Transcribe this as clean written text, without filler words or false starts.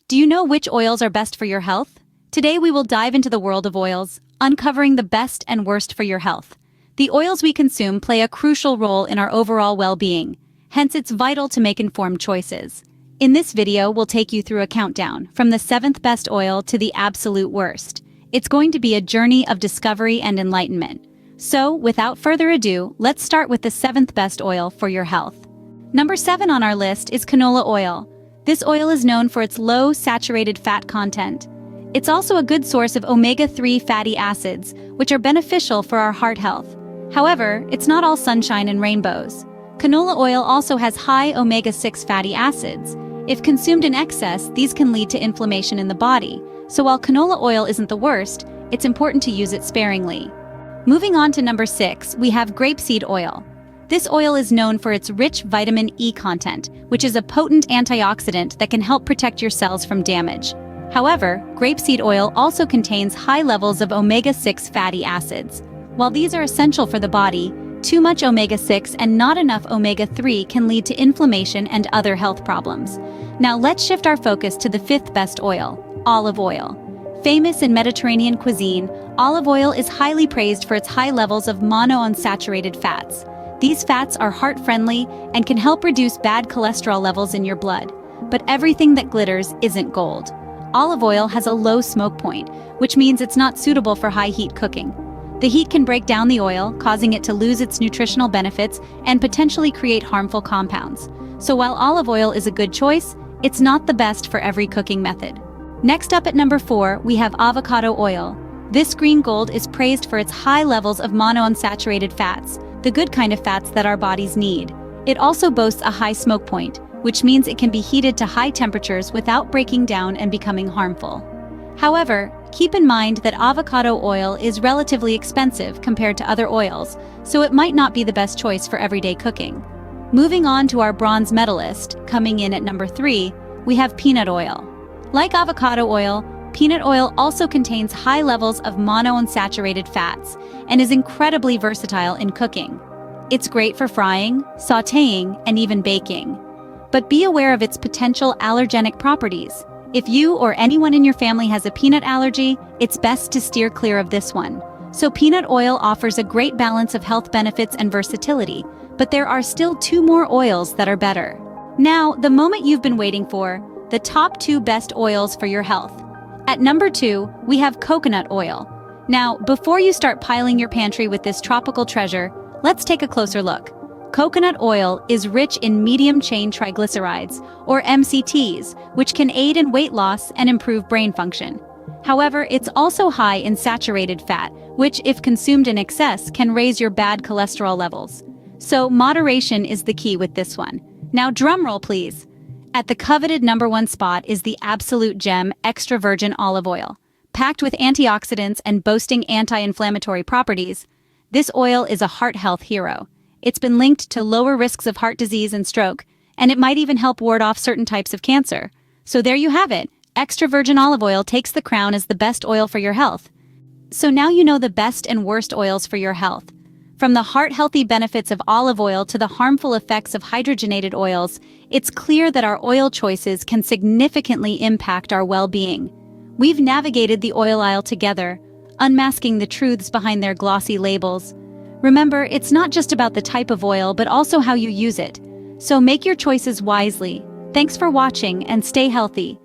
Do you know which oils are best for your health? Today we will dive into the world of oils, uncovering the best and worst for your health. The oils we consume play a crucial role in our overall well-being, hence it's vital to make informed choices. In this video, we'll take you through a countdown, from the 7th best oil to the absolute worst. It's going to be a journey of discovery and enlightenment. So, without further ado, let's start with the 7th best oil for your health. Number 7 on our list is canola oil. This oil is known for its low saturated fat content. It's also a good source of omega-3 fatty acids, which are beneficial for our heart health. However, it's not all sunshine and rainbows. Canola oil also has high omega-6 fatty acids. If consumed in excess, these can lead to inflammation in the body. So while canola oil isn't the worst, it's important to use it sparingly. Moving on to number 6, we have grapeseed oil. This oil is known for its rich vitamin E content, which is a potent antioxidant that can help protect your cells from damage. However, grapeseed oil also contains high levels of omega-6 fatty acids. While these are essential for the body, too much omega-6 and not enough omega-3 can lead to inflammation and other health problems. Now let's shift our focus to the 5th best oil, olive oil. Famous in Mediterranean cuisine, olive oil is highly praised for its high levels of monounsaturated fats. These fats are heart-friendly and can help reduce bad cholesterol levels in your blood. But everything that glitters isn't gold. Olive oil has a low smoke point, which means it's not suitable for high-heat cooking. The heat can break down the oil, causing it to lose its nutritional benefits and potentially create harmful compounds. So while olive oil is a good choice, it's not the best for every cooking method. Next up at number 4, we have avocado oil. This green gold is praised for its high levels of monounsaturated fats, the good kind of fats that our bodies need. It also boasts a high smoke point, which means it can be heated to high temperatures without breaking down and becoming harmful. However, keep in mind that avocado oil is relatively expensive compared to other oils, so it might not be the best choice for everyday cooking. Moving on to our bronze medalist, coming in at number 3, we have peanut oil. Like avocado oil, peanut oil also contains high levels of monounsaturated fats and is incredibly versatile in cooking. It's great for frying, sautéing, and even baking. But be aware of its potential allergenic properties. If you or anyone in your family has a peanut allergy, it's best to steer clear of this one. So peanut oil offers a great balance of health benefits and versatility, but there are still 2 more oils that are better. Now, the moment you've been waiting for, the top 2 best oils for your health. At number 2, we have coconut oil. Now, before you start piling your pantry with this tropical treasure, let's take a closer look. Coconut oil is rich in medium-chain triglycerides, or MCTs, which can aid in weight loss and improve brain function. However, it's also high in saturated fat, which, if consumed in excess, can raise your bad cholesterol levels. So, moderation is the key with this one. Now, drumroll please. At the coveted number 1 spot is the absolute gem extra virgin olive oil. Packed with antioxidants and boasting anti-inflammatory properties, this oil is a heart health hero. It's been linked to lower risks of heart disease and stroke, and it might even help ward off certain types of cancer. So there you have it. Extra virgin olive oil takes the crown as the best oil for your health. So now you know the best and worst oils for your health. From the heart-healthy benefits of olive oil to the harmful effects of hydrogenated oils, it's clear that our oil choices can significantly impact our well-being. We've navigated the oil aisle together, unmasking the truths behind their glossy labels. Remember, it's not just about the type of oil, but also how you use it. So make your choices wisely. Thanks for watching and stay healthy.